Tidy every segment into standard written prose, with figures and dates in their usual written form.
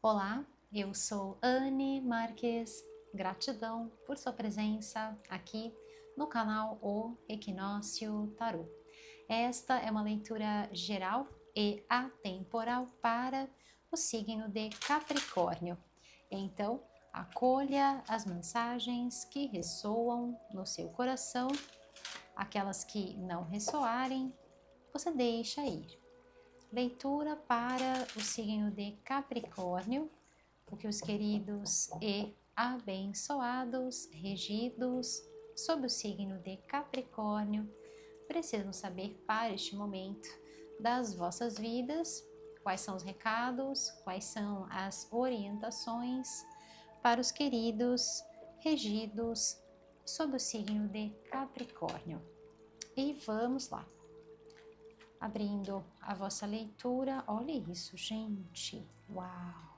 Olá, eu sou Anne Marques. Gratidão por sua presença aqui no canal O Equinócio Tarô. Esta é uma leitura geral e atemporal para o signo de Capricórnio. Então, acolha as mensagens que ressoam no seu coração, aquelas que não ressoarem, você deixa ir. Leitura para o signo de Capricórnio, o que os queridos e abençoados, regidos sob o signo de Capricórnio, precisam saber para este momento das vossas vidas, quais são os recados, quais são as orientações para os queridos regidos sob o signo de Capricórnio. E vamos lá. Abrindo a vossa leitura, olha isso, gente, uau!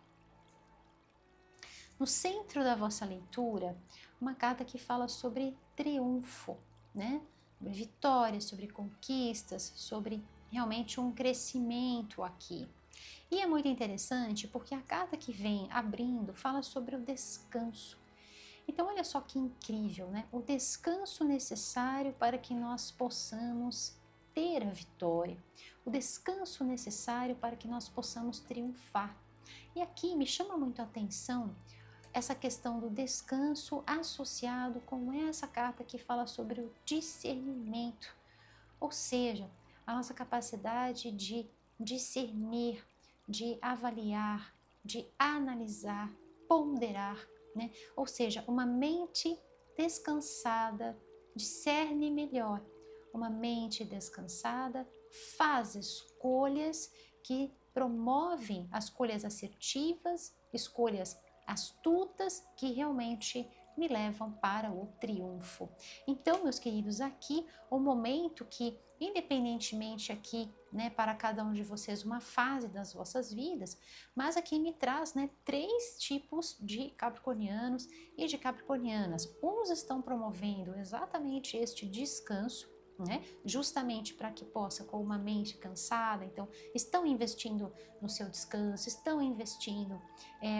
No centro da vossa leitura, uma carta que fala sobre triunfo, né? Sobre vitória, sobre conquistas, sobre realmente um crescimento aqui. E é muito interessante porque a carta que vem abrindo fala sobre o descanso. Então, olha só que incrível, né? O descanso necessário para que nós possamos ter a vitória, o descanso necessário para que nós possamos triunfar. E aqui me chama muito a atenção essa questão do descanso associado com essa carta que fala sobre o discernimento, ou seja, a nossa capacidade de discernir, de avaliar, de analisar, ponderar, né? Ou seja, uma mente descansada discerne melhor. Uma mente descansada faz escolhas que promovem as escolhas assertivas, escolhas astutas que realmente me levam para o triunfo. Então, meus queridos, aqui o momento que, independentemente aqui, né, para cada um de vocês uma fase das vossas vidas, mas aqui me traz, né, três tipos de capricornianos e de capricornianas. Uns estão promovendo exatamente este descanso, né, justamente para que possa, com uma mente cansada, então estão investindo no seu descanso, estão investindo.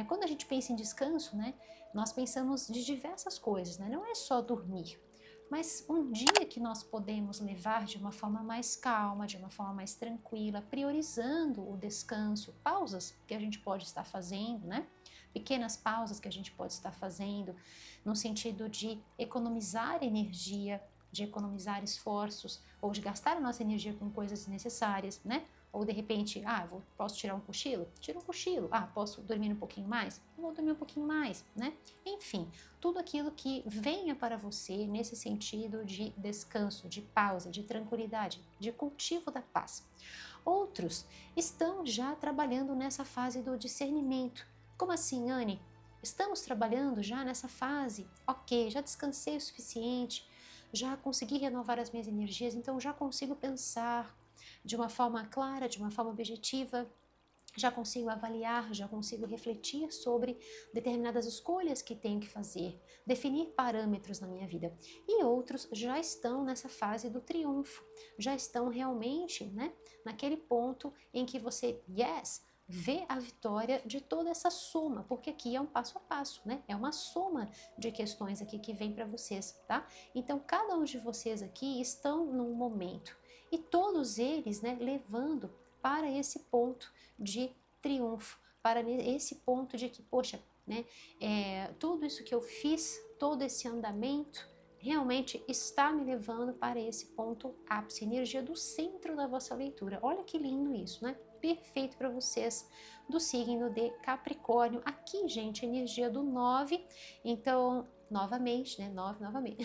Quando a gente pensa em descanso, né, nós pensamos de diversas coisas, né? Não é só dormir, mas um dia que nós podemos levar de uma forma mais calma, de uma forma mais tranquila, priorizando o descanso, pausas que a gente pode estar fazendo, né? Pequenas pausas que a gente pode estar fazendo, no sentido de economizar energia, de economizar esforços, ou de gastar a nossa energia com coisas desnecessárias, né? Ou de repente, posso tirar um cochilo? Tira um cochilo. Posso dormir um pouquinho mais? Vou dormir um pouquinho mais, né? Enfim, tudo aquilo que venha para você nesse sentido de descanso, de pausa, de tranquilidade, de cultivo da paz. Outros estão já trabalhando nessa fase do discernimento. Como assim, Anne? Estamos trabalhando já nessa fase? Ok, já descansei o suficiente, já consegui renovar as minhas energias, então já consigo pensar de uma forma clara, de uma forma objetiva, já consigo avaliar, já consigo refletir sobre determinadas escolhas que tenho que fazer, definir parâmetros na minha vida. E outros já estão nessa fase do triunfo, já estão realmente, né, naquele ponto em que você, vê a vitória de toda essa soma, porque aqui é um passo a passo, né? É uma soma de questões aqui que vem para vocês, tá? Então, cada um de vocês aqui estão num momento e todos eles, né, levando para esse ponto de triunfo, para esse ponto de que, poxa, né, tudo isso que eu fiz, todo esse andamento, realmente está me levando para esse ponto ápice, energia do centro da vossa leitura. Olha que lindo isso, né? Perfeito para vocês do signo de Capricórnio. Aqui, gente, energia do 9, então novamente, né, 9 novamente,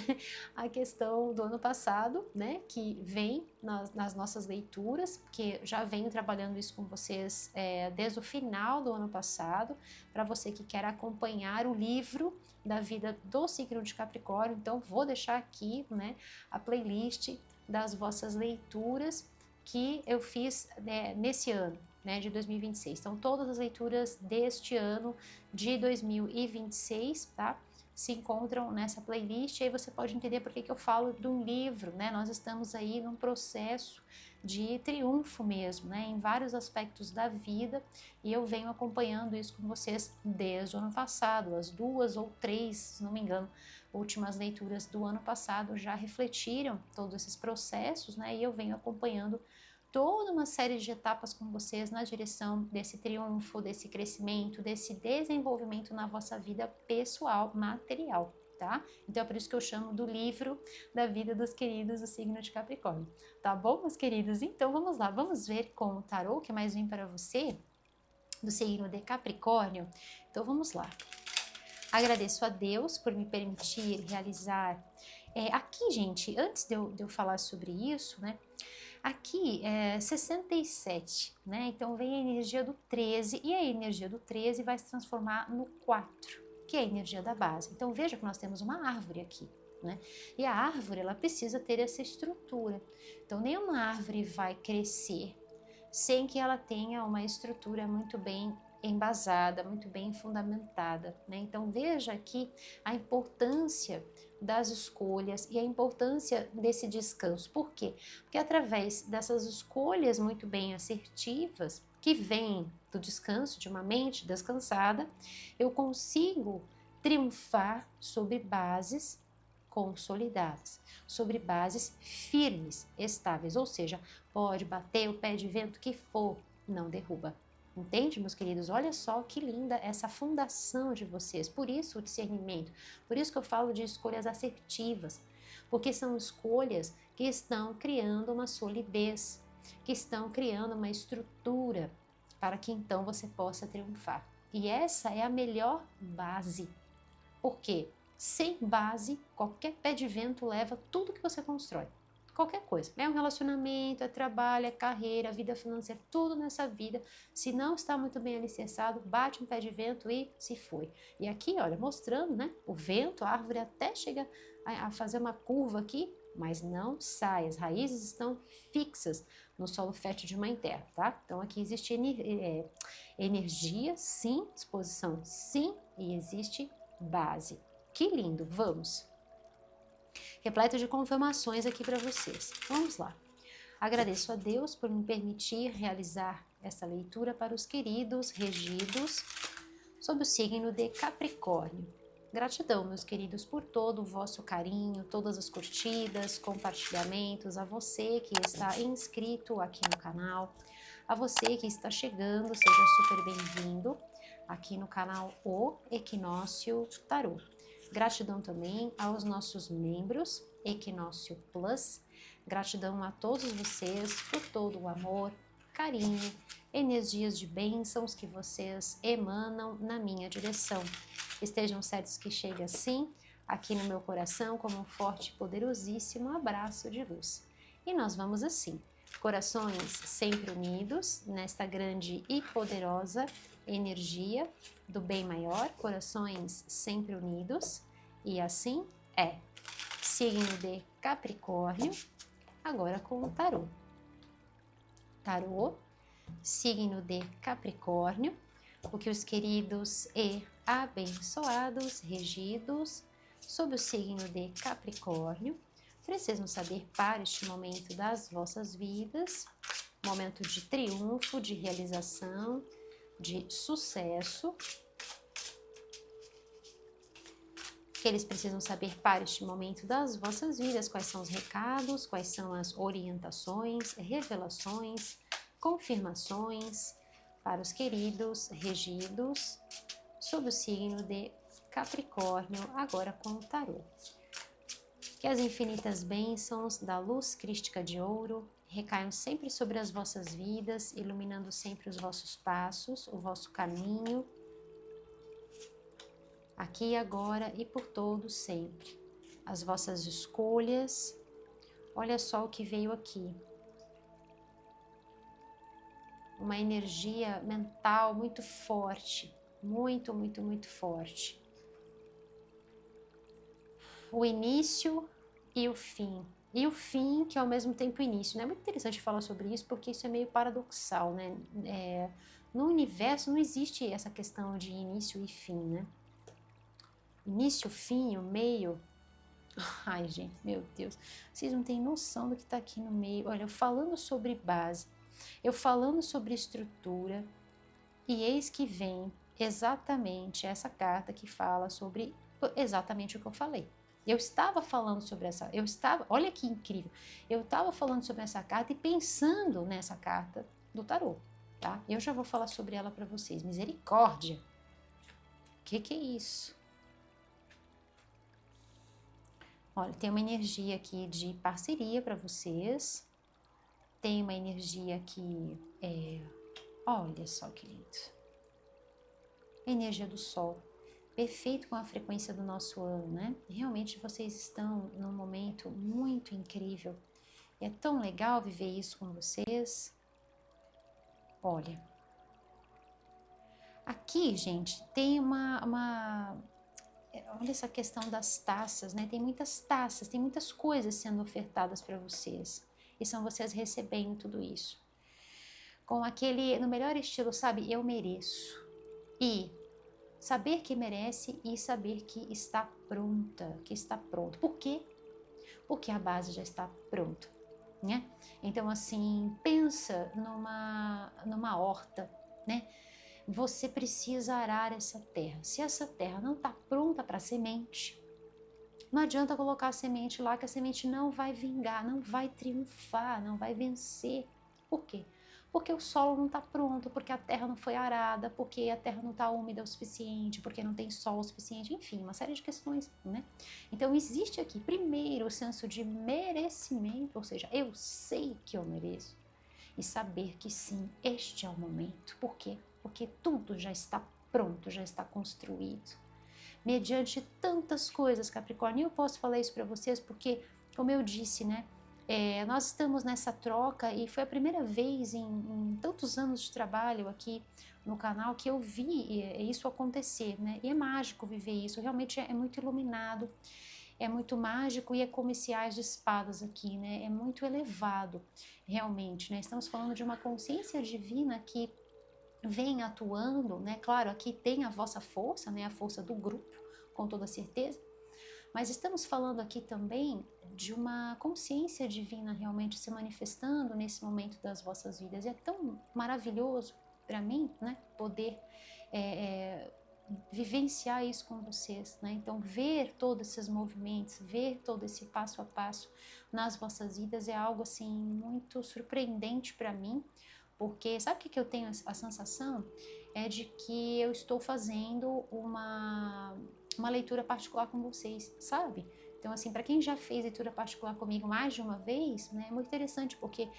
a questão do ano passado, né, que vem nas nossas leituras, que já venho trabalhando isso com vocês desde o final do ano passado, para você que quer acompanhar o livro da vida do signo de Capricórnio, então vou deixar aqui, né, a playlist das vossas leituras que eu fiz nesse ano, né, de 2026. Então, todas as leituras deste ano de 2026, tá? se encontram nessa playlist, e aí você pode entender por que eu falo de um livro, né? Nós estamos aí num processo de triunfo mesmo, né? Em vários aspectos da vida, e eu venho acompanhando isso com vocês desde o ano passado. As 2 ou 3, se não me engano, últimas leituras do ano passado já refletiram todos esses processos, né? E eu venho acompanhando toda uma série de etapas com vocês na direção desse triunfo, desse crescimento, desse desenvolvimento na vossa vida pessoal, material, tá? Então é por isso que eu chamo do livro da vida dos queridos do signo de Capricórnio, tá bom, meus queridos? Então vamos lá, vamos ver com o tarô que mais vem para você do signo de Capricórnio. Então vamos lá. Agradeço a Deus por me permitir realizar. Aqui, gente, antes de eu falar sobre isso, né? Aqui é 67, né? Então vem a energia do 13 e a energia do 13 vai se transformar no 4, que é a energia da base. Então veja que nós temos uma árvore aqui, né? E a árvore, ela precisa ter essa estrutura. Então nenhuma árvore vai crescer sem que ela tenha uma estrutura muito bem embasada, muito bem fundamentada, né? Então veja aqui a importância das escolhas e a importância desse descanso. Por quê? Porque através dessas escolhas muito bem assertivas, que vêm do descanso, de uma mente descansada, eu consigo triunfar sobre bases consolidadas, sobre bases firmes, estáveis, ou seja, pode bater o pé de vento que for, não derruba. Entende, meus queridos? Olha só que linda essa fundação de vocês. Por isso o discernimento, por isso que eu falo de escolhas assertivas, porque são escolhas que estão criando uma solidez, que estão criando uma estrutura para que então você possa triunfar. E essa é a melhor base. Por quê? Sem base, qualquer pé de vento leva tudo que você constrói. Qualquer coisa. É um relacionamento, é trabalho, é carreira, vida financeira, tudo nessa vida. Se não está muito bem alicerçado, bate um pé de vento e se foi. E aqui, olha, mostrando, né? O vento, a árvore até chega a fazer uma curva aqui, mas não sai. As raízes estão fixas no solo fértil de mãe terra, tá? Então aqui existe energia, sim, disposição, sim, e existe base. Que lindo, vamos! Repleto de confirmações aqui para vocês. Vamos lá. Agradeço a Deus por me permitir realizar essa leitura para os queridos regidos sob o signo de Capricórnio. Gratidão, meus queridos, por todo o vosso carinho, todas as curtidas, compartilhamentos, a você que está inscrito aqui no canal, a você que está chegando, seja super bem-vindo aqui no canal O Equinócio Tarô. Gratidão também aos nossos membros, Equinócio Plus. Gratidão a todos vocês por todo o amor, carinho, energias de bênçãos que vocês emanam na minha direção. Estejam certos que chega assim, aqui no meu coração, como um forte e poderosíssimo abraço de luz. E nós vamos assim, corações sempre unidos nesta grande e poderosa energia do bem maior, corações sempre unidos, e assim é. Signo de Capricórnio, agora com o tarô. Tarô, signo de Capricórnio, o que os queridos e abençoados, regidos sob o signo de Capricórnio, precisam saber para este momento das vossas vidas, momento de triunfo, de realização, de sucesso, que eles precisam saber para este momento das vossas vidas, quais são os recados, quais são as orientações, revelações, confirmações para os queridos regidos sob o signo de Capricórnio, agora com o tarô. Que as infinitas bênçãos da luz crística de ouro recaiam sempre sobre as vossas vidas, iluminando sempre os vossos passos, o vosso caminho, aqui e agora e por todo sempre. As vossas escolhas, olha só o que veio aqui. Uma energia mental muito forte, muito, muito, muito forte. O início e o fim. E o fim, que é ao mesmo tempo o início, né? É muito interessante falar sobre isso, porque isso é meio paradoxal, né? No universo não existe essa questão de início e fim, né? início, fim, o meio. Ai, gente, meu Deus, vocês não têm noção do que está aqui no meio. Olha, eu falando sobre base, eu falando sobre estrutura, e eis que vem exatamente essa carta que fala sobre exatamente o que eu falei. Eu estava falando sobre olha que incrível, eu estava falando sobre essa carta e pensando nessa carta do tarô, tá? Eu já vou falar sobre ela para vocês. Misericórdia! O que é isso? Olha, tem uma energia aqui de parceria para vocês, tem uma energia aqui, olha só que lindo, energia do sol, perfeito com a frequência do nosso ano, né? Realmente vocês estão num momento muito incrível. É tão legal viver isso com vocês. Olha, aqui, gente, tem olha essa questão das taças, né? Tem muitas taças, tem muitas coisas sendo ofertadas para vocês. E são vocês recebendo tudo isso. Com aquele, no melhor estilo, sabe? Eu mereço. E saber que merece e saber que está pronta, que está pronto. Por quê? Porque a base já está pronta, né? Então, assim, pensa numa horta, né? Você precisa arar essa terra. Se essa terra não está pronta para semente, não adianta colocar a semente lá, que a semente não vai vingar, não vai triunfar, não vai vencer. Por quê? Porque o solo não está pronto, porque a terra não foi arada, porque a terra não está úmida o suficiente, porque não tem sol o suficiente, enfim, uma série de questões, né? Então existe aqui, primeiro, o senso de merecimento, ou seja, eu sei que eu mereço, e saber que sim, este é o momento. Por quê? Porque tudo já está pronto, já está construído. Mediante tantas coisas, Capricórnio, eu posso falar isso para vocês porque, como eu disse, né? Nós estamos nessa troca e foi a primeira vez em tantos anos de trabalho aqui no canal que eu vi isso acontecer, né? E é mágico viver isso, realmente é muito iluminado, é muito mágico e é como esse ás de espadas aqui, né? É muito elevado, realmente, né? Estamos falando de uma consciência divina que vem atuando, né? Claro, aqui tem a vossa força, né? A força do grupo, com toda certeza, mas estamos falando aqui também de uma consciência divina realmente se manifestando nesse momento das vossas vidas. E é tão maravilhoso para mim, né? Poder vivenciar isso com vocês, né? Então, ver todos esses movimentos, ver todo esse passo a passo nas vossas vidas é algo assim muito surpreendente para mim, porque sabe o que eu tenho a sensação? É de que eu estou fazendo uma leitura particular com vocês, sabe? Então, assim, para quem já fez leitura particular comigo mais de uma vez, né, é muito interessante, porque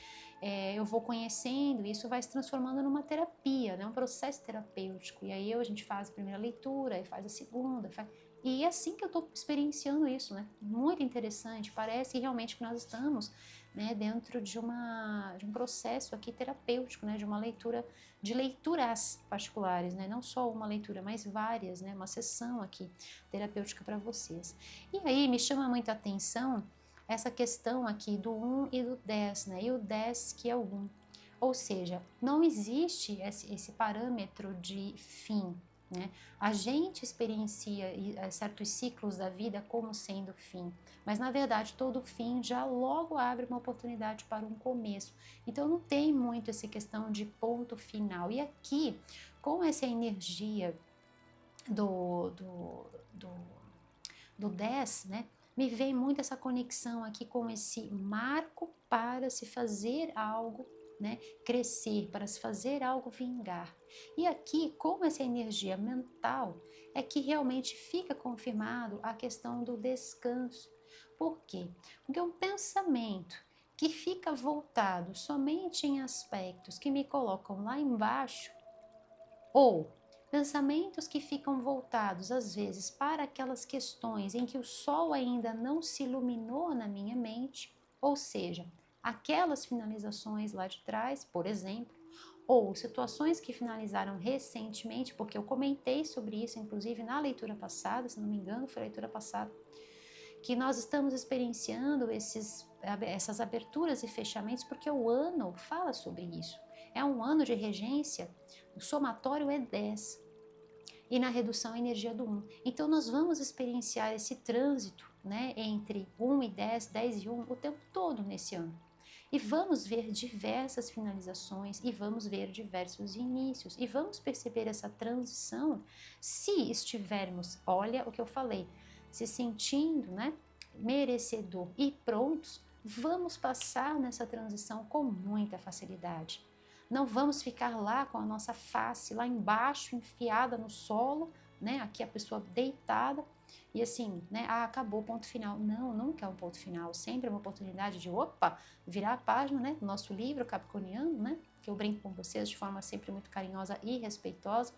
eu vou conhecendo e isso vai se transformando numa terapia, né, um processo terapêutico. E aí a gente faz a primeira leitura, aí faz a segunda, e é assim que eu estou experienciando isso, né? Muito interessante, parece realmente que nós estamos, né, dentro de um processo aqui terapêutico, né, de uma leitura, de leituras particulares, né, não só uma leitura, mas várias, né, uma sessão aqui terapêutica para vocês. E aí me chama muita atenção essa questão aqui do 1 e do 10, né, e o 10 que é o 1, ou seja, não existe esse parâmetro de fim, né? A gente experiencia certos ciclos da vida como sendo fim, mas na verdade todo fim já logo abre uma oportunidade para um começo. Então não tem muito essa questão de ponto final. E aqui, com essa energia do 10, né? Me vem muito essa conexão aqui com esse marco para se fazer algo, né, crescer, para se fazer algo vingar. E aqui, como essa energia mental, é que realmente fica confirmado a questão do descanso. Por quê? Porque um pensamento que fica voltado somente em aspectos que me colocam lá embaixo, ou pensamentos que ficam voltados às vezes para aquelas questões em que o sol ainda não se iluminou na minha mente, ou seja, aquelas finalizações lá de trás, por exemplo, ou situações que finalizaram recentemente, porque eu comentei sobre isso, inclusive na leitura passada, se não me engano, foi a leitura passada, que nós estamos experienciando essas aberturas e fechamentos, porque o ano fala sobre isso. É um ano de regência, o somatório é 10. e na redução à energia do 1. Então nós vamos experienciar esse trânsito, né, entre 1 e 10, 10 e 1 o tempo todo nesse ano. E vamos ver diversas finalizações e vamos ver diversos inícios e vamos perceber essa transição se estivermos, olha o que eu falei, se sentindo, né, merecedor e prontos, vamos passar nessa transição com muita facilidade. Não vamos ficar lá com a nossa face lá embaixo, enfiada no solo, né, aqui a pessoa deitada, e assim, né, acabou, ponto final. Não, nunca é um ponto final, sempre é uma oportunidade de, opa, virar a página, né, do nosso livro capricorniano, né, que eu brinco com vocês de forma sempre muito carinhosa e respeitosa.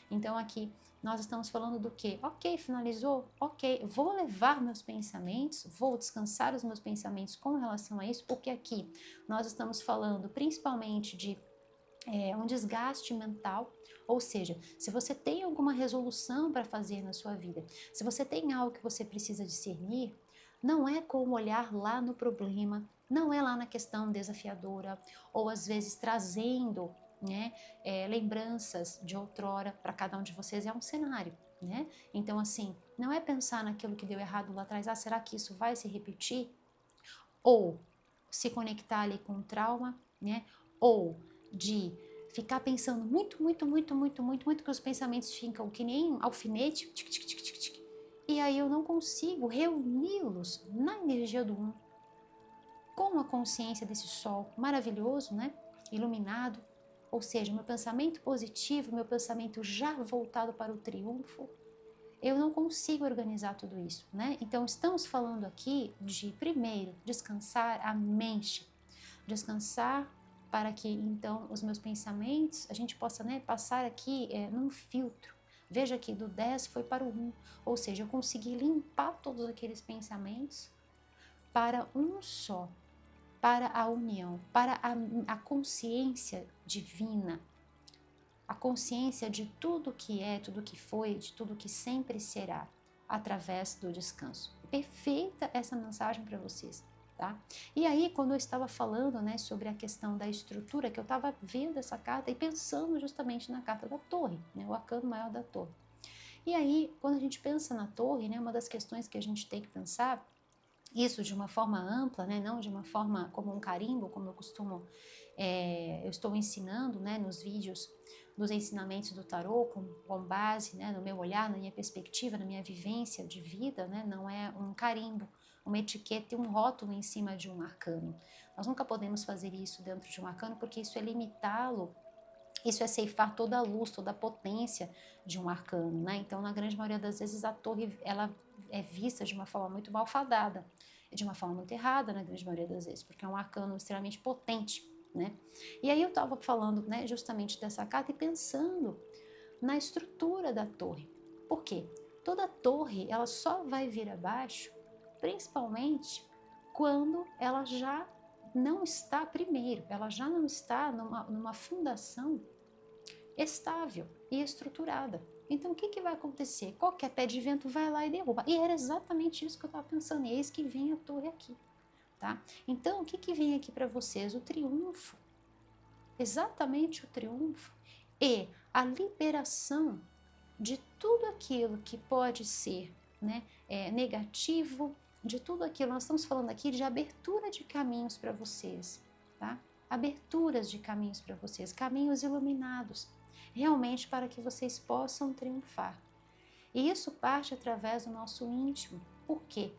Então aqui nós estamos falando do quê? Ok, finalizou? Ok, vou levar meus pensamentos, vou descansar os meus pensamentos com relação a isso, porque aqui nós estamos falando principalmente de um desgaste mental, ou seja, se você tem alguma resolução para fazer na sua vida, se você tem algo que você precisa discernir, não é com olhar lá no problema, não é lá na questão desafiadora, ou às vezes trazendo, né, lembranças de outrora para cada um de vocês, é um cenário, né? Então assim, não é pensar naquilo que deu errado lá atrás, será que isso vai se repetir? Ou se conectar ali com o trauma, né? Ou de ficar pensando muito, que os pensamentos ficam que nem alfinete, tic, tic, tic, tic, tic, e aí eu não consigo reuni-los na energia do um, com a consciência desse sol maravilhoso, né? Iluminado, ou seja, meu pensamento positivo, meu pensamento já voltado para o triunfo, eu não consigo organizar tudo isso, né? Então estamos falando aqui de, primeiro, descansar a mente, descansar para que então os meus pensamentos, a gente possa, né, passar aqui num filtro. Veja que do 10 foi para o 1, ou seja, eu consegui limpar todos aqueles pensamentos para um só, para a união, para a consciência divina, a consciência de tudo que é, tudo que foi, de tudo que sempre será, através do descanso. Perfeita essa mensagem para vocês, tá? E aí, quando eu estava falando, né, sobre a questão da estrutura, que eu estava vendo essa carta e pensando justamente na carta da torre, né, o arcano maior da torre. E aí, quando a gente pensa na torre, né, uma das questões que a gente tem que pensar, isso de uma forma ampla, né, não de uma forma como um carimbo, como eu costumo, eu estou ensinando, né, nos vídeos dos ensinamentos do tarô, com base, né, no meu olhar, na minha perspectiva, na minha vivência de vida, né, não é um carimbo, uma etiqueta e um rótulo em cima de um arcano. Nós nunca podemos fazer isso dentro de um arcano, porque isso é limitá-lo, isso é ceifar toda a luz, toda a potência de um arcano, né? Então, na grande maioria das vezes, a torre, ela é vista de uma forma muito malfadada, de uma forma muito errada, na grande maioria das vezes, porque é um arcano extremamente potente, né? E aí eu estava falando, né, justamente dessa carta e pensando na estrutura da torre. Por quê? Toda torre, ela só vai vir abaixo, principalmente quando ela já não está, primeiro, ela já não está numa fundação estável e estruturada. Então, o que vai acontecer? Qualquer pé de vento vai lá e derruba. E era exatamente isso que eu estava pensando. E eis que vem a torre aqui, tá? Então, o que vem aqui para vocês? O triunfo. Exatamente o triunfo. E a liberação de tudo aquilo que pode ser, né, negativo, de tudo aquilo. Nós estamos falando aqui de abertura de caminhos para vocês, tá? Aberturas de caminhos para vocês, caminhos iluminados, realmente para que vocês possam triunfar. E isso parte através do nosso íntimo. Por quê?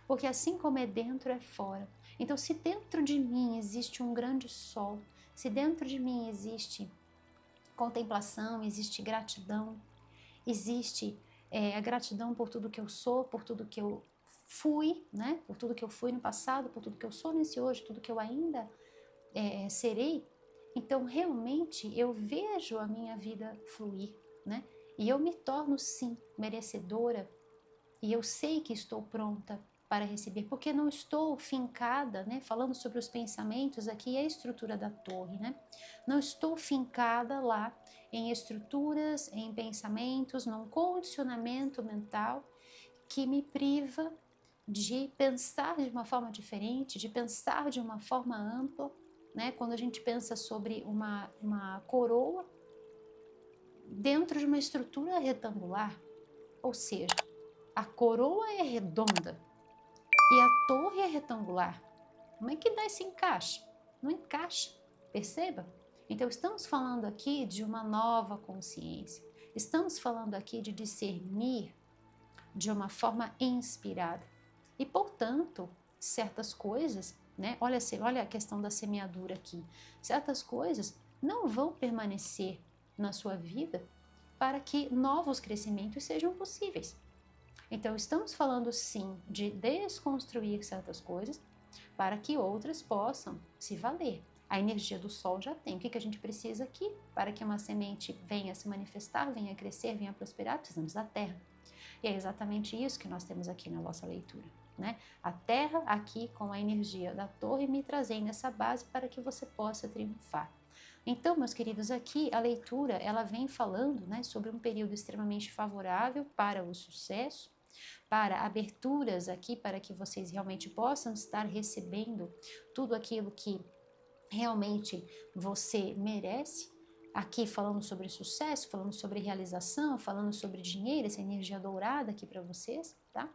Porque assim como é dentro, é fora. Então, se dentro de mim existe um grande sol, se dentro de mim existe contemplação, existe gratidão, existe a gratidão por tudo que eu sou, por tudo que eu fui, né? Por tudo que eu fui no passado, por tudo que eu sou nesse hoje, tudo que eu ainda serei. Então, realmente, eu vejo a minha vida fluir, né? E eu me torno, sim, merecedora. E eu sei que estou pronta para receber, porque não estou fincada, né? Falando sobre os pensamentos, aqui é a estrutura da torre, né? Não estou fincada lá em estruturas, em pensamentos, num condicionamento mental que me priva de pensar de uma forma diferente, de pensar de uma forma ampla, né? Quando a gente pensa sobre uma coroa, dentro de uma estrutura retangular, ou seja, a coroa é redonda e a torre é retangular. Como é que dá esse encaixe? Não encaixa, perceba? Então estamos falando aqui de uma nova consciência, estamos falando aqui de discernir de uma forma inspirada. E, portanto, certas coisas, né? Olha a questão da semeadura aqui. Certas coisas não vão permanecer na sua vida para que novos crescimentos sejam possíveis. Então, estamos falando sim de desconstruir certas coisas para que outras possam se valer. A energia do sol já tem. O que a gente precisa aqui para que uma semente venha se manifestar, venha crescer, venha prosperar? Precisamos da terra. E é exatamente isso que nós temos aqui na nossa leitura, né? A terra aqui com a energia da torre me trazendo essa base para que você possa triunfar. Então, meus queridos, aqui a leitura ela vem falando, né, sobre um período extremamente favorável para o sucesso, para aberturas aqui para que vocês realmente possam estar recebendo tudo aquilo que realmente você merece. Aqui falando sobre sucesso, falando sobre realização, falando sobre dinheiro, essa energia dourada aqui para vocês, tá?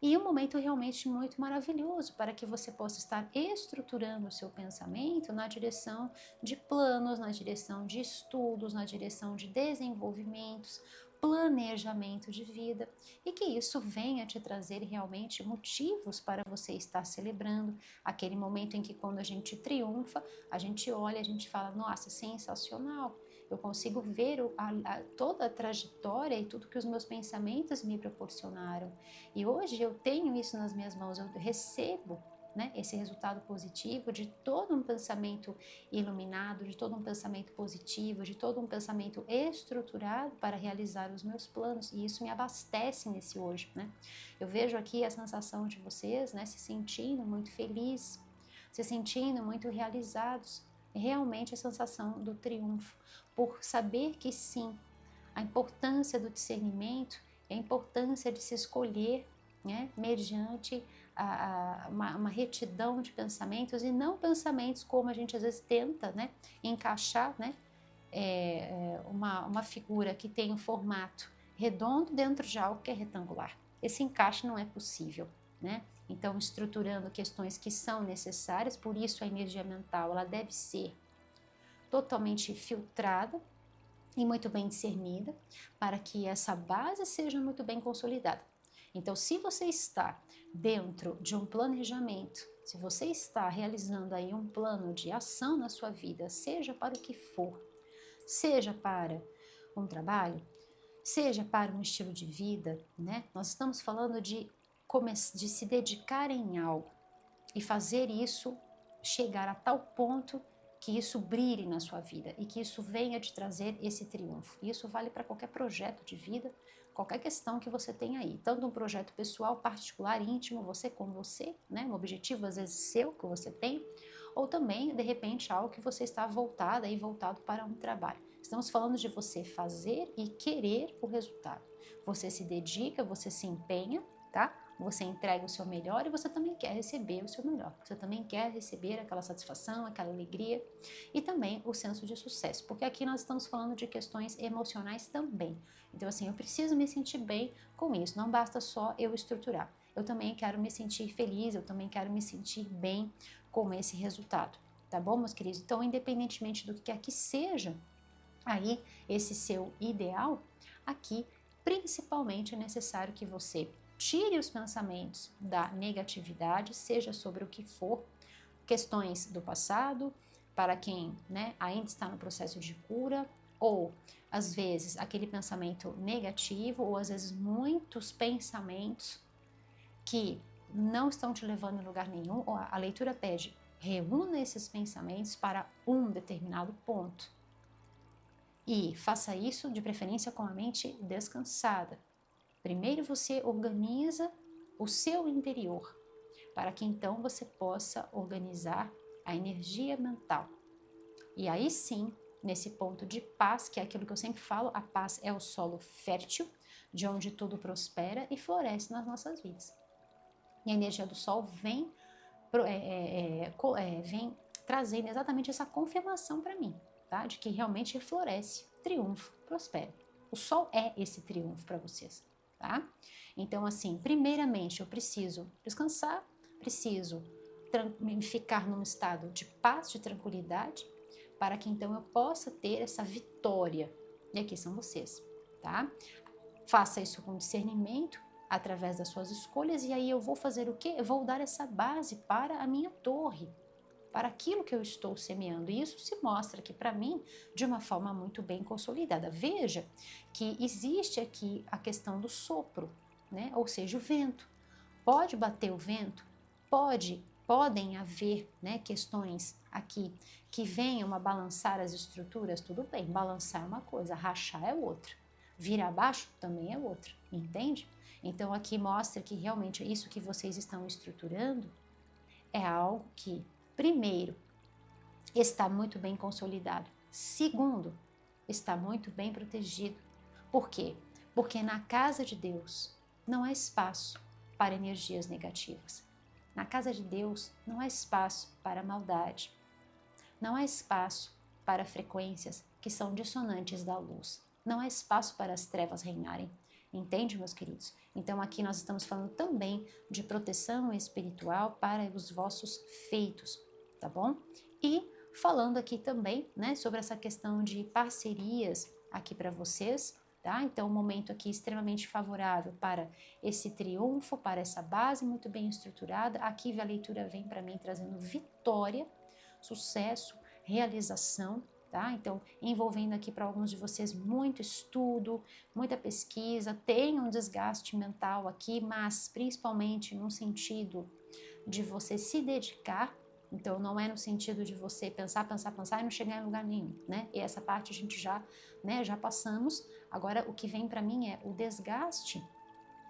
E um momento realmente muito maravilhoso para que você possa estar estruturando o seu pensamento na direção de planos, na direção de estudos, na direção de desenvolvimentos, planejamento de vida e que isso venha te trazer realmente motivos para você estar celebrando aquele momento em que quando a gente triunfa, a gente olha, a gente fala, nossa, sensacional, eu consigo ver toda a trajetória e tudo que os meus pensamentos me proporcionaram. E hoje eu tenho isso nas minhas mãos, eu recebo, né, esse resultado positivo de todo um pensamento iluminado, de todo um pensamento positivo, de todo um pensamento estruturado para realizar os meus planos. E isso me abastece nesse hoje, né? Eu vejo aqui a sensação de vocês, né, se sentindo muito felizes, se sentindo muito realizados. Realmente a sensação do triunfo, por saber que sim, a importância do discernimento, a importância de se escolher, né, mediante uma retidão de pensamentos e não pensamentos como a gente às vezes tenta, né, encaixar, né, uma figura que tem um formato redondo dentro de algo que é retangular. Esse encaixe não é possível, né? Então, estruturando questões que são necessárias, por isso a energia mental ela deve ser totalmente filtrada e muito bem discernida para que essa base seja muito bem consolidada. Então, se você está dentro de um planejamento, se você está realizando aí um plano de ação na sua vida, seja para o que for, seja para um trabalho, seja para um estilo de vida, né? Nós estamos falando de se dedicar em algo e fazer isso chegar a tal ponto que isso brilhe na sua vida e que isso venha te trazer esse triunfo. E isso vale para qualquer projeto de vida, qualquer questão que você tenha aí, tanto um projeto pessoal, particular, íntimo, você com você, né? Um objetivo às vezes seu que você tem, ou também, de repente, algo que você está voltado para um trabalho. Estamos falando de você fazer e querer o resultado. Você se dedica, você se empenha, tá? Você entrega o seu melhor e você também quer receber o seu melhor. Você também quer receber aquela satisfação, aquela alegria e também o senso de sucesso, porque aqui nós estamos falando de questões emocionais também. Então, assim, eu preciso me sentir bem com isso, não basta só eu estruturar. Eu também quero me sentir feliz, eu também quero me sentir bem com esse resultado, tá bom, meus queridos? Então, independentemente do que quer que seja aí esse seu ideal, aqui principalmente é necessário que você tire os pensamentos da negatividade, seja sobre o que for, questões do passado, para quem, né, ainda está no processo de cura, ou às vezes aquele pensamento negativo, ou às vezes muitos pensamentos que não estão te levando em lugar nenhum. A leitura pede, reúna esses pensamentos para um determinado ponto. E faça isso de preferência com a mente descansada. Primeiro você organiza o seu interior, para que então você possa organizar a energia mental. E aí sim, nesse ponto de paz, que é aquilo que eu sempre falo, a paz é o solo fértil, de onde tudo prospera e floresce nas nossas vidas. E a energia do sol vem trazendo exatamente essa confirmação para mim, tá? De que realmente floresce. triunfo, prospero. O sol é esse triunfo para vocês, tá? Então, assim, primeiramente eu preciso descansar, preciso ficar num estado de paz, de tranquilidade, para que então eu possa ter essa vitória. E aqui são vocês, tá? Faça isso com discernimento, através das suas escolhas, e aí eu vou fazer o quê? Eu vou dar essa base para a minha torre, para aquilo que eu estou semeando. E isso se mostra aqui para mim de uma forma muito bem consolidada. Veja que existe aqui a questão do sopro, né? Ou seja, o vento. Pode bater o vento, podem haver, né, questões aqui que venham a balançar as estruturas, tudo bem, balançar é uma coisa, rachar é outra, vir abaixo também é outra, entende? Então aqui mostra que realmente isso que vocês estão estruturando é algo que, primeiro, está muito bem consolidado, segundo, está muito bem protegido. Por quê? Porque na casa de Deus não há espaço para energias negativas. Na casa de Deus não há espaço para maldade. Não há espaço para frequências que são dissonantes da luz. Não há espaço para as trevas reinarem. Entende, meus queridos? Então aqui nós estamos falando também de proteção espiritual para os vossos feitos, tá bom? E falando aqui também, né, sobre essa questão de parcerias aqui para vocês, tá? Então, um momento aqui extremamente favorável para esse triunfo, para essa base muito bem estruturada. Aqui a leitura vem para mim trazendo vitória, sucesso, realização, tá? Então, envolvendo aqui para alguns de vocês muito estudo, muita pesquisa, tem um desgaste mental aqui, mas principalmente no sentido de você se dedicar. Então, não é no sentido de você pensar e não chegar em lugar nenhum, né? E essa parte a gente já, né, já passamos. Agora, o que vem para mim é o desgaste,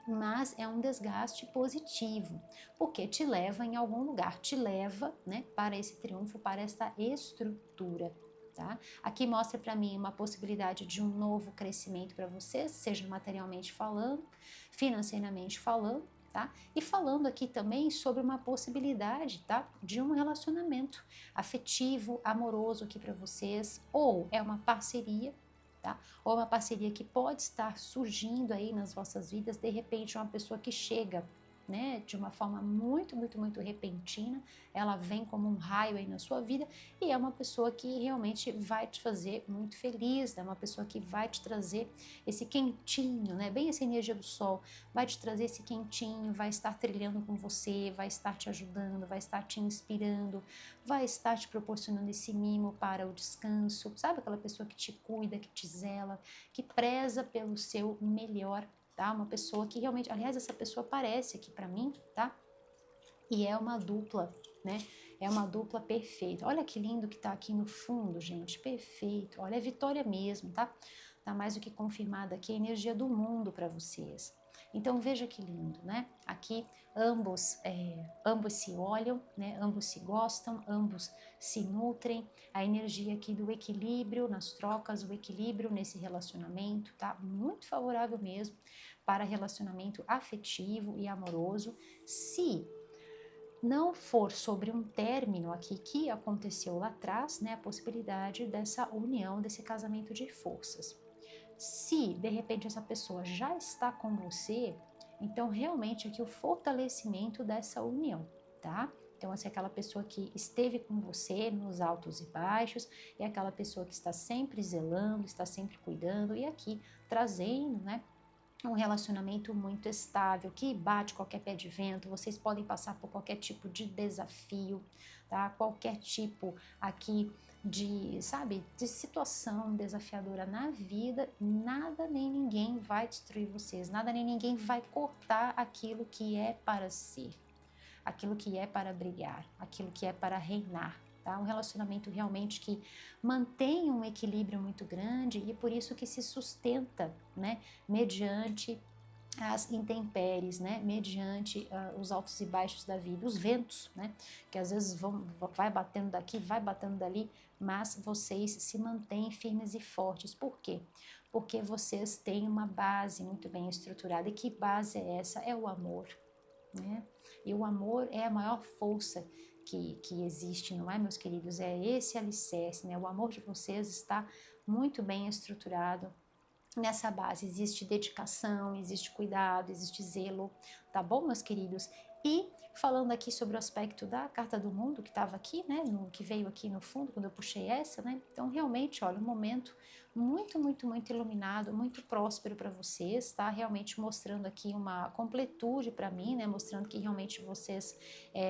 mas é um desgaste positivo, porque te leva em algum lugar, te leva, né, para esse triunfo, para essa estrutura. Tá? Aqui mostra para mim uma possibilidade de um novo crescimento para vocês, seja materialmente falando, financeiramente falando, tá? E falando aqui também sobre uma possibilidade, tá, de um relacionamento afetivo, amoroso aqui para vocês, ou é uma parceria, tá? Ou uma parceria que pode estar surgindo aí nas vossas vidas, de repente uma pessoa que chega, né, de uma forma muito, muito, muito repentina, ela vem como um raio aí na sua vida e é uma pessoa que realmente vai te fazer muito feliz, é uma pessoa que vai te trazer esse quentinho, né, bem essa energia do sol, vai te trazer esse quentinho, vai estar trilhando com você, vai estar te ajudando, vai estar te inspirando, vai estar te proporcionando esse mimo para o descanso, sabe aquela pessoa que te cuida, que te zela, que preza pelo seu melhor, tá? Uma pessoa que realmente, aliás, essa pessoa aparece aqui para mim, tá? E é uma dupla, né? É uma dupla perfeita. Olha que lindo que tá aqui no fundo, gente, perfeito. Olha, é vitória mesmo, tá? Tá mais do que confirmada aqui a energia do mundo para vocês. Então veja que lindo, né? Aqui ambos se olham, né? Ambos se gostam, ambos se nutrem. A energia aqui do equilíbrio nas trocas, o equilíbrio nesse relacionamento, tá? Muito favorável mesmo para relacionamento afetivo e amoroso. Se não for sobre um término aqui que aconteceu lá atrás, né, a possibilidade dessa união, desse casamento de forças. Se de repente essa pessoa já está com você, então realmente aqui o fortalecimento dessa união, tá? Então, essa é aquela pessoa que esteve com você nos altos e baixos, é aquela pessoa que está sempre zelando, está sempre cuidando, e aqui trazendo, né, um relacionamento muito estável, que bate qualquer pé de vento, vocês podem passar por qualquer tipo de desafio, tá? Qualquer tipo aqui de, sabe, de situação desafiadora na vida, nada nem ninguém vai destruir vocês, nada nem ninguém vai cortar aquilo que é para ser, aquilo que é para brilhar, aquilo que é para reinar. Tá? Um relacionamento realmente que mantém um equilíbrio muito grande e por isso que se sustenta, né, mediante as intempéries, né, mediante os altos e baixos da vida, os ventos, né, que às vezes vai batendo daqui, vai batendo dali, mas vocês se mantêm firmes e fortes. Por quê? Porque vocês têm uma base muito bem estruturada. E que base é essa? É o amor, né? E o amor é a maior força que existe, não é, meus queridos? É esse alicerce, né? O amor de vocês está muito bem estruturado. Nessa base existe dedicação, existe cuidado, existe zelo, tá bom, meus queridos? E falando aqui sobre o aspecto da carta do mundo que estava aqui, né, que veio aqui no fundo quando eu puxei essa, né? Então realmente, olha, um momento muito, muito, muito iluminado, muito próspero para vocês, tá? Realmente mostrando aqui uma completude para mim, né? Mostrando que realmente vocês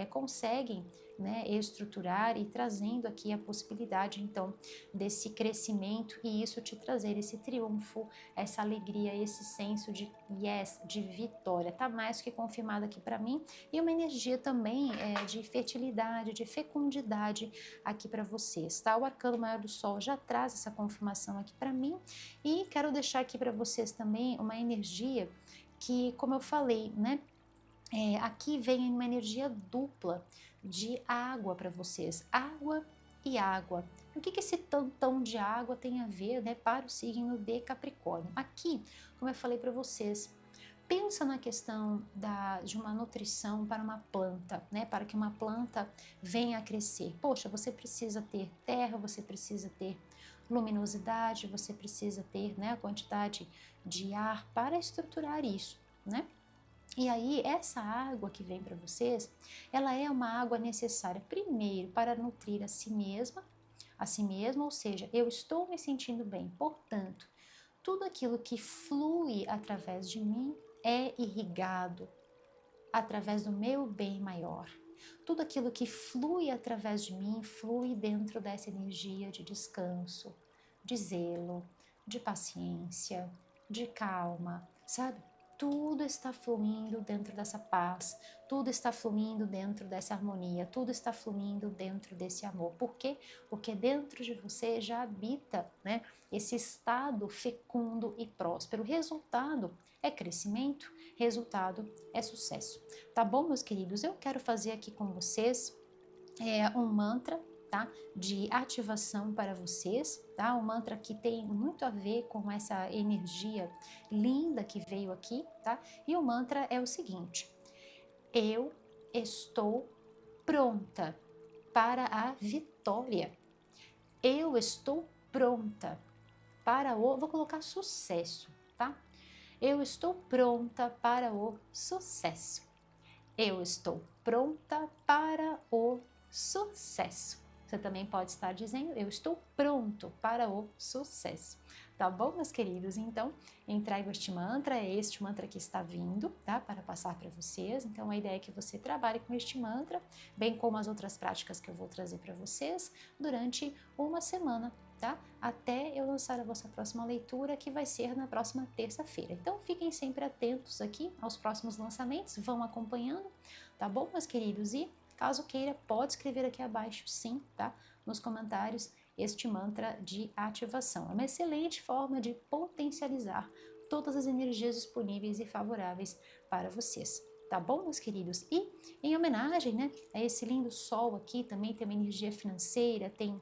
conseguem, né, estruturar e trazendo aqui a possibilidade, então, desse crescimento e isso te trazer esse triunfo, essa alegria, esse senso de yes, de vitória. Tá mais que confirmado aqui para mim e uma energia também de fertilidade, de fecundidade aqui para vocês, tá? O arcano maior do sol já traz essa confirmação aqui para mim e quero deixar aqui para vocês também uma energia que, como eu falei, né? Aqui vem uma energia dupla de água para vocês, água e água. O que esse tantão de água tem a ver, né, para o signo de Capricórnio? Aqui, como eu falei para vocês, pensa na questão de uma nutrição para uma planta, né, para que uma planta venha a crescer. Poxa, você precisa ter terra, você precisa ter luminosidade, você precisa ter, né, a quantidade de ar para estruturar isso, né? E aí, essa água que vem para vocês, ela é uma água necessária, primeiro, para nutrir a si mesma, ou seja, eu estou me sentindo bem, portanto, tudo aquilo que flui através de mim é irrigado através do meu bem maior. Tudo aquilo que flui através de mim flui dentro dessa energia de descanso, de zelo, de paciência, de calma, sabe? Tudo está fluindo dentro dessa paz, tudo está fluindo dentro dessa harmonia, tudo está fluindo dentro desse amor. Por quê? Porque dentro de você já habita, né, esse estado fecundo e próspero. O resultado é crescimento, resultado é sucesso. Tá bom, meus queridos? Eu quero fazer aqui com vocês um mantra, tá? De ativação para vocês, tá? Um mantra que tem muito a ver com essa energia linda que veio aqui, tá? E o mantra é o seguinte: eu estou pronta para a vitória. Eu estou pronta para o, vou colocar sucesso, tá? Eu estou pronta para o sucesso. Eu estou pronta para o sucesso. Você também pode estar dizendo, eu estou pronto para o sucesso. Tá bom, meus queridos? Então, entrego este mantra, é este mantra que está vindo, tá? Para passar para vocês. Então, a ideia é que você trabalhe com este mantra, bem como as outras práticas que eu vou trazer para vocês durante uma semana, tá? Até eu lançar a vossa próxima leitura, que vai ser na próxima terça-feira. Então, fiquem sempre atentos aqui aos próximos lançamentos, vão acompanhando, tá bom, meus queridos? E caso queira, pode escrever aqui abaixo, sim, tá? Nos comentários, este mantra de ativação. É uma excelente forma de potencializar todas as energias disponíveis e favoráveis para vocês. Tá bom, meus queridos? E em homenagem, né, a esse lindo sol aqui, também tem uma energia financeira, tem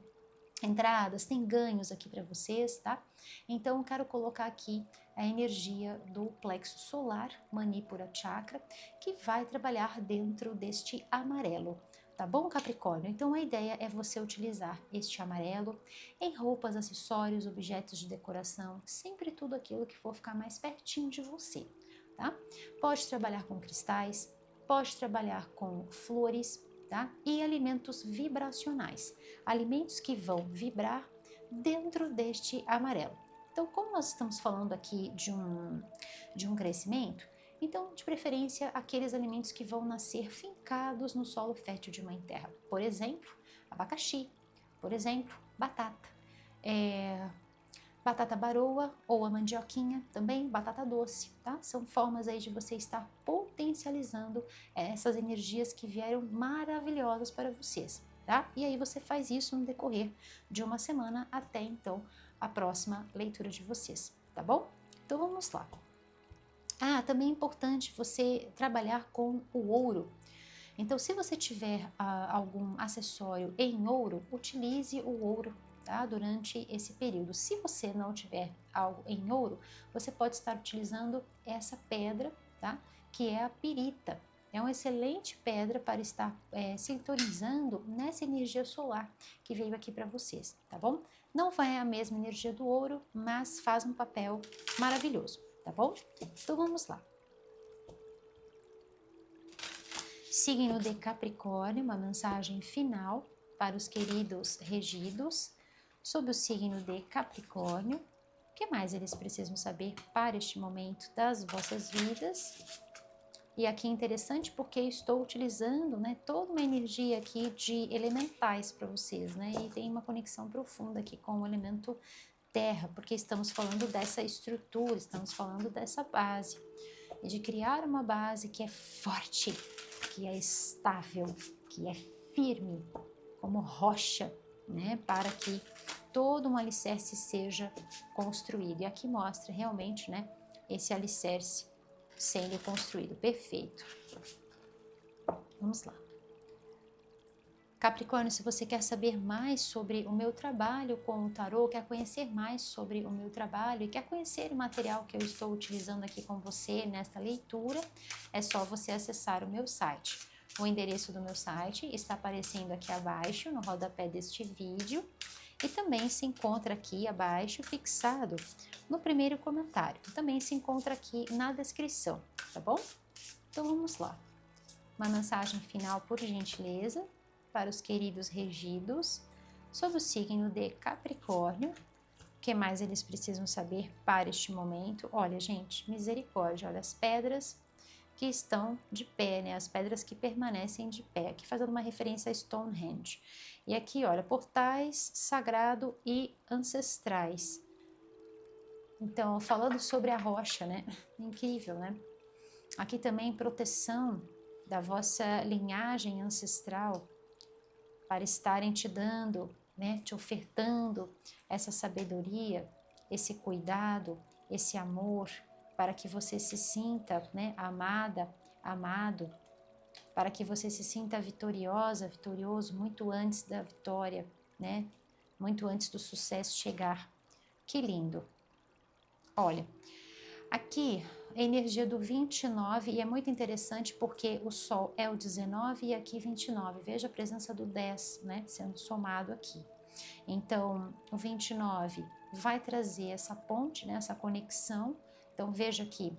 entradas, tem ganhos aqui para vocês, tá? Então, eu quero colocar aqui a energia do plexo solar, Manipura Chakra, que vai trabalhar dentro deste amarelo, tá bom, Capricórnio? Então, a ideia é você utilizar este amarelo em roupas, acessórios, objetos de decoração, sempre tudo aquilo que for ficar mais pertinho de você, tá? Pode trabalhar com cristais, pode trabalhar com flores, tá? E alimentos vibracionais, alimentos que vão vibrar dentro deste amarelo. Então, como nós estamos falando aqui de um crescimento, então, de preferência, aqueles alimentos que vão nascer fincados no solo fértil de mãe terra. Por exemplo, abacaxi, por exemplo, batata, batata baroa ou a mandioquinha, também batata doce, tá? São formas aí de você estar potencializando essas energias que vieram maravilhosas para vocês, tá? E aí você faz isso no decorrer de uma semana até então a próxima leitura de vocês, tá bom? Então vamos lá. Também é importante você trabalhar com o ouro. Então, se você tiver algum acessório em ouro, utilize o ouro, tá? Durante esse período. Se você não tiver algo em ouro, você pode estar utilizando essa pedra, tá? Que é a pirita, É uma excelente pedra para estar sintonizando nessa energia solar que veio aqui para vocês, tá bom? Não vai a mesma energia do ouro, mas faz um papel maravilhoso, tá bom? Então vamos lá. Signo de Capricórnio, uma mensagem final para os queridos regidos sobre o signo de Capricórnio. O que mais eles precisam saber para este momento das vossas vidas? E aqui é interessante porque eu estou utilizando, né, toda uma energia aqui de elementais para vocês, né? E tem uma conexão profunda aqui com o elemento terra, porque estamos falando dessa estrutura, estamos falando dessa base. E de criar uma base que é forte, que é estável, que é firme, como rocha, né? Para que todo um alicerce seja construído. E aqui mostra realmente, né, esse alicerce sendo construído. Perfeito. Vamos lá. Capricórnio, se você quer saber mais sobre o meu trabalho com o tarô, quer conhecer mais sobre o meu trabalho e quer conhecer o material que eu estou utilizando aqui com você nesta leitura, é só você acessar o meu site. O endereço do meu site está aparecendo aqui abaixo, no rodapé deste vídeo, e também se encontra aqui abaixo, fixado no primeiro comentário. Também se encontra aqui na descrição, tá bom? Então vamos lá. Uma mensagem final, por gentileza, para os queridos regidos sobre o signo de Capricórnio. O que mais eles precisam saber para este momento? Olha, gente, misericórdia, olha as pedras que estão de pé, né? As pedras que permanecem de pé, aqui fazendo uma referência a Stonehenge. E aqui, olha, portais sagrado e ancestrais. Então, falando sobre a rocha, né? Incrível, né? Aqui também proteção da vossa linhagem ancestral, para estarem te dando, né, te ofertando essa sabedoria, esse cuidado, esse amor, para que você se sinta, né, amada, amado, para que você se sinta vitoriosa, vitorioso muito antes da vitória, né, muito antes do sucesso chegar. Que lindo! Olha, aqui a energia do 29 e é muito interessante porque o Sol é o 19 e aqui 29. Veja a presença do 10, né, sendo somado aqui. Então, o 29 vai trazer essa ponte, né, essa conexão. Então, veja aqui,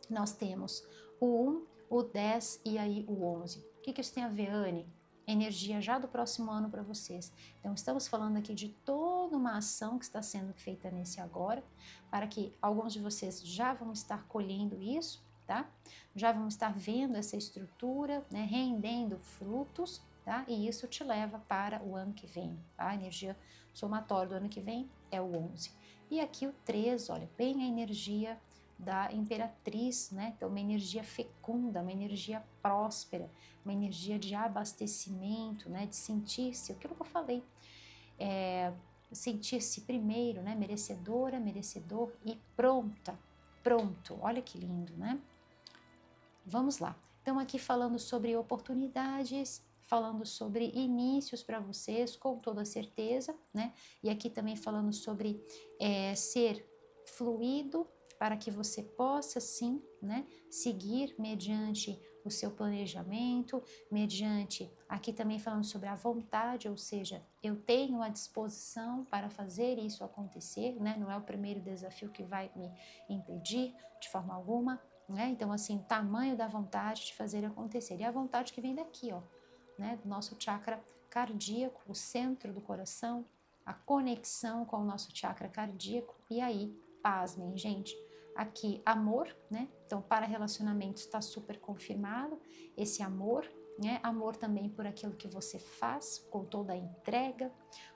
nós temos o 1, o 10 e aí o 11. O que isso tem a ver, Anne? Energia já do próximo ano para vocês. Então, estamos falando aqui de toda uma ação que está sendo feita nesse agora, para que alguns de vocês já vão estar colhendo isso, tá? Já vão estar vendo essa estrutura, né, rendendo frutos, tá? E isso te leva para o ano que vem, tá? A energia somatória do ano que vem é o 11. E aqui o 3, olha, bem a energia da imperatriz, né? Então, uma energia fecunda, uma energia próspera, uma energia de abastecimento, né? De sentir-se, aquilo que eu falei, sentir-se primeiro, né? Merecedora, merecedor e pronta, pronto. Olha que lindo, né? Vamos lá. Então, aqui falando sobre oportunidades, falando sobre inícios para vocês, com toda certeza, né? E aqui também falando sobre ser fluido, para que você possa sim, né, seguir mediante o seu planejamento, mediante, aqui também falando sobre a vontade, ou seja, eu tenho a disposição para fazer isso acontecer, né, não é o primeiro desafio que vai me impedir de forma alguma, né, então assim, o tamanho da vontade de fazer acontecer, e a vontade que vem daqui, ó, né, do nosso chakra cardíaco, o centro do coração, a conexão com o nosso chakra cardíaco, e aí, pasmem, gente, aqui amor, né? Então, para relacionamentos está super confirmado esse amor, né? Amor também por aquilo que você faz, com toda a entrega,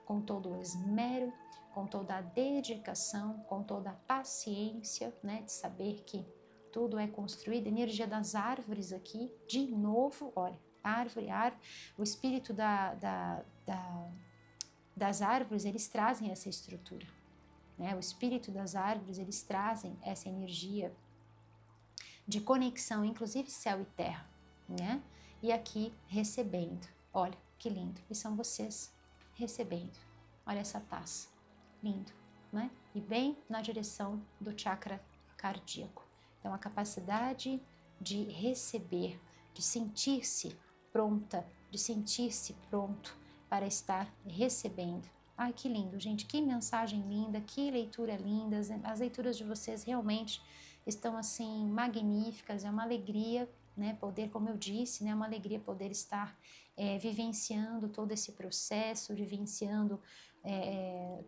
com todo o esmero, com toda a dedicação, com toda a paciência, né? De saber que tudo é construído. Energia das árvores aqui, de novo, olha, árvore, o espírito das árvores, eles trazem essa estrutura. Né? O espírito das árvores, eles trazem essa energia de conexão, inclusive céu e terra, né? E aqui recebendo, olha que lindo, e são vocês recebendo, olha essa taça, lindo, né? E bem na direção do chakra cardíaco. Então a capacidade de receber, de sentir-se pronta, de sentir-se pronto para estar recebendo. Ai, que lindo, gente, que mensagem linda, que leitura linda, as leituras de vocês realmente estão assim magníficas, é uma alegria, né, poder, como eu disse, né, é uma alegria poder estar vivenciando todo esse processo, vivenciando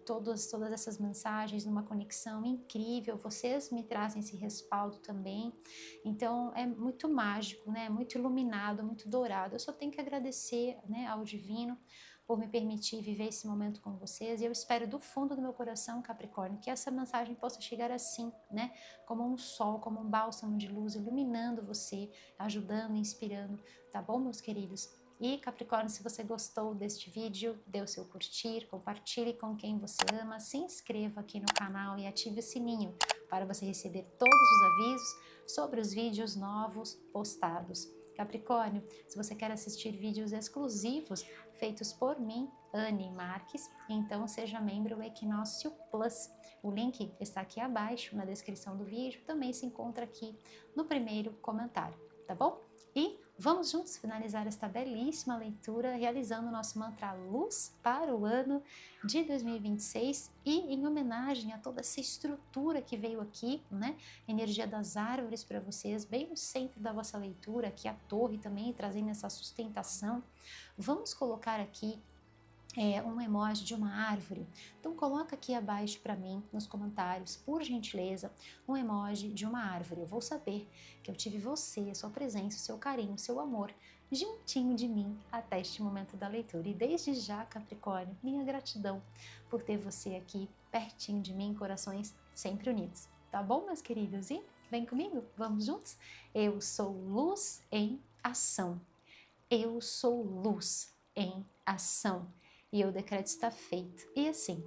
todas essas mensagens numa conexão incrível, vocês me trazem esse respaldo também, então é muito mágico, né, muito iluminado, muito dourado, eu só tenho que agradecer, né, ao Divino por me permitir viver esse momento com vocês, e eu espero do fundo do meu coração, Capricórnio, que essa mensagem possa chegar assim, né, como um sol, como um bálsamo de luz, iluminando você, ajudando, inspirando, tá bom, meus queridos? E Capricórnio, se você gostou deste vídeo, dê o seu curtir, compartilhe com quem você ama, se inscreva aqui no canal e ative o sininho para você receber todos os avisos sobre os vídeos novos postados. Capricórnio, se você quer assistir vídeos exclusivos feitos por mim, Anne Marques, então seja membro do Equinócio Plus. O link está aqui abaixo na descrição do vídeo, também se encontra aqui no primeiro comentário, tá bom? E vamos juntos finalizar esta belíssima leitura realizando o nosso mantra Luz para o ano de 2026 e em homenagem a toda essa estrutura que veio aqui, né? Energia das árvores para vocês, bem no centro da vossa leitura, aqui a torre também trazendo essa sustentação. Vamos colocar aqui um emoji de uma árvore. Então coloca aqui abaixo para mim nos comentários, por gentileza, um emoji de uma árvore. Eu vou saber que eu tive você, a sua presença, o seu carinho, o seu amor juntinho de mim até este momento da leitura. E desde já, Capricórnio, minha gratidão por ter você aqui pertinho de mim, corações sempre unidos. Tá bom, meus queridos? E vem comigo, vamos juntos? Eu sou luz em ação. Eu sou luz em ação. E o decreto está feito. E assim